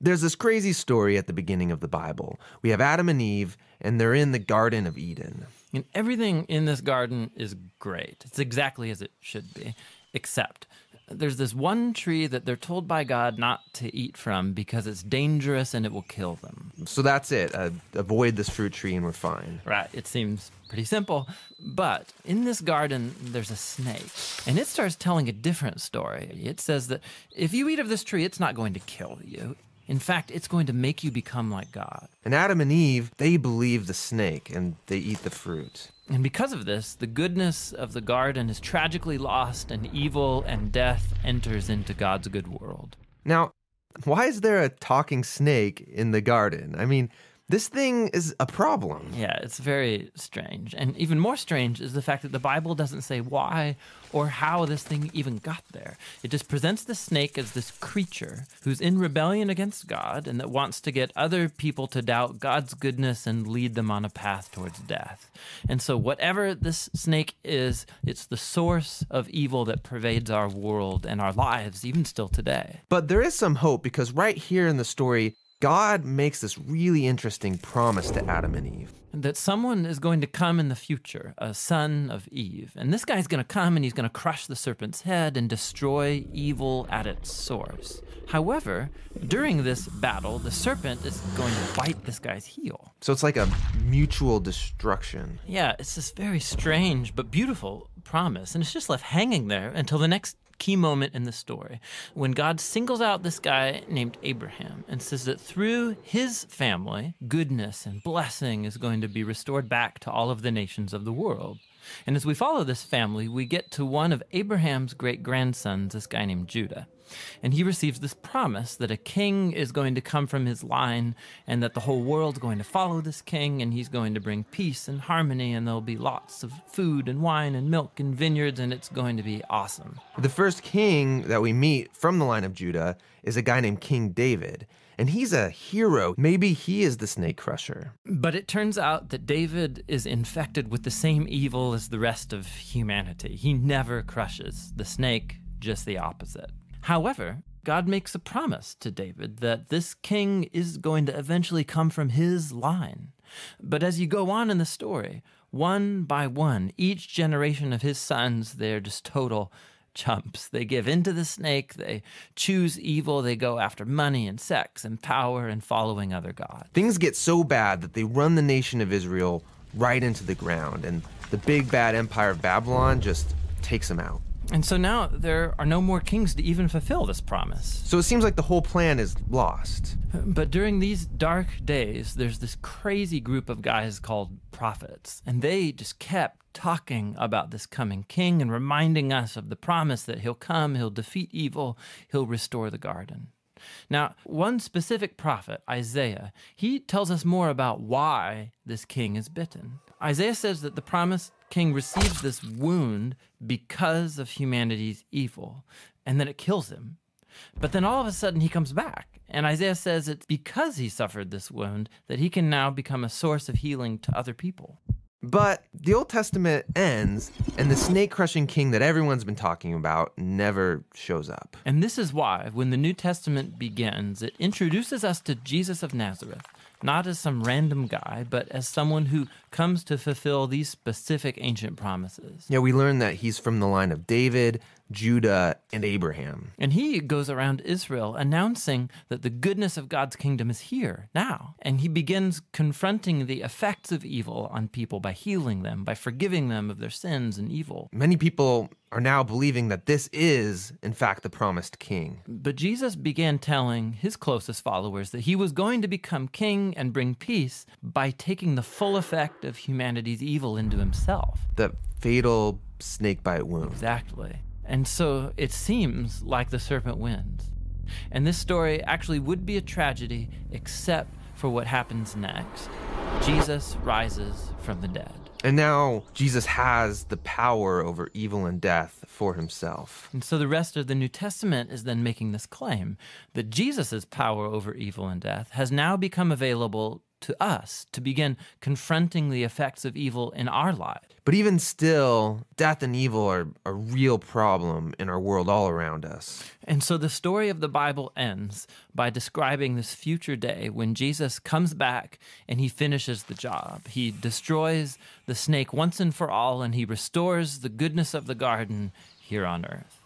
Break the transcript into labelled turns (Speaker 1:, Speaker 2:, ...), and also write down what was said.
Speaker 1: There's this crazy story at the beginning of the Bible. We have Adam and Eve, and they're in the Garden of Eden.
Speaker 2: And everything in this garden is great. It's exactly as it should be, except there's this one tree that they're told by God not to eat from because it's dangerous and it will kill them.
Speaker 1: So that's it. Avoid this fruit tree and we're fine.
Speaker 2: Right. It seems pretty simple. But in this garden, there's a snake. And it starts telling a different story. It says that if you eat of this tree, it's not going to kill you. In fact, it's going to make you become like God.
Speaker 1: And Adam and Eve, they believe the snake and they eat the fruit.
Speaker 2: And because of this, the goodness of the garden is tragically lost and evil and death enters into God's good world.
Speaker 1: Now, why is there a talking snake in the garden? I mean, this thing is a problem.
Speaker 2: Yeah, it's very strange. And even more strange is the fact that the Bible doesn't say why or how this thing even got there. It just presents the snake as this creature who's in rebellion against God and that wants to get other people to doubt God's goodness and lead them on a path towards death. And so whatever this snake is, it's the source of evil that pervades our world and our lives, even still today.
Speaker 1: But there is some hope because right here in the story, God makes this really interesting promise to Adam and Eve.
Speaker 2: That someone is going to come in the future, a son of Eve. And this guy's going to come and he's going to crush the serpent's head and destroy evil at its source. However, during this battle, the serpent is going to bite this guy's heel.
Speaker 1: So it's like a mutual destruction.
Speaker 2: Yeah, it's this very strange but beautiful promise. And it's just left hanging there until the next key moment in the story when God singles out this guy named Abraham and says that through his family, goodness and blessing is going to be restored back to all of the nations of the world. And as we follow this family, we get to one of Abraham's great-grandsons, this guy named Judah. And he receives this promise that a king is going to come from his line and that the whole world's going to follow this king and he's going to bring peace and harmony and there'll be lots of food and wine and milk and vineyards and it's going to be awesome.
Speaker 1: The first king that we meet from the line of Judah is a guy named King David. And he's a hero. Maybe he is the snake crusher.
Speaker 2: But it turns out that David is infected with the same evil as the rest of humanity. He never crushes the snake, just the opposite. However, God makes a promise to David that this king is going to eventually come from his line. But as you go on in the story, one by one, each generation of his sons, they're just total chumps. They give in to the snake, they choose evil, they go after money and sex and power and following other gods.
Speaker 1: Things get so bad that they run the nation of Israel right into the ground, and the big bad empire of Babylon just takes them out.
Speaker 2: And so now there are no more kings to even fulfill this promise.
Speaker 1: So it seems like the whole plan is lost.
Speaker 2: But during these dark days, there's this crazy group of guys called prophets, and they just kept talking about this coming king and reminding us of the promise that he'll come, he'll defeat evil, he'll restore the garden. Now, one specific prophet, Isaiah, he tells us more about why this king is bitten. Isaiah says that the promised king receives this wound because of humanity's evil, and then it kills him. But then all of a sudden he comes back, and Isaiah says it's because he suffered this wound that he can now become a source of healing to other people.
Speaker 1: But the Old Testament ends, and the snake-crushing king that everyone's been talking about never shows up.
Speaker 2: And this is why, when the New Testament begins, it introduces us to Jesus of Nazareth, not as some random guy, but as someone who comes to fulfill these specific ancient promises.
Speaker 1: Yeah, we learn that he's from the line of David, Judah, and Abraham.
Speaker 2: And he goes around Israel announcing that the goodness of God's kingdom is here, now. And he begins confronting the effects of evil on people by healing them, by forgiving them of their sins and evil.
Speaker 1: Many people are now believing that this is, in fact, the promised king.
Speaker 2: But Jesus began telling his closest followers that he was going to become king and bring peace by taking the full effect of humanity's evil into himself.
Speaker 1: The fatal snakebite wound.
Speaker 2: Exactly. And so it seems like the serpent wins. And this story actually would be a tragedy except for what happens next. Jesus rises from the dead.
Speaker 1: And now Jesus has the power over evil and death for himself.
Speaker 2: And so the rest of the New Testament is then making this claim that Jesus' power over evil and death has now become available to us to begin confronting the effects of evil in our lives.
Speaker 1: But even still, death and evil are a real problem in our world all around us.
Speaker 2: And so the story of the Bible ends by describing this future day when Jesus comes back and he finishes the job. He destroys the snake once and for all, and he restores the goodness of the garden here on earth.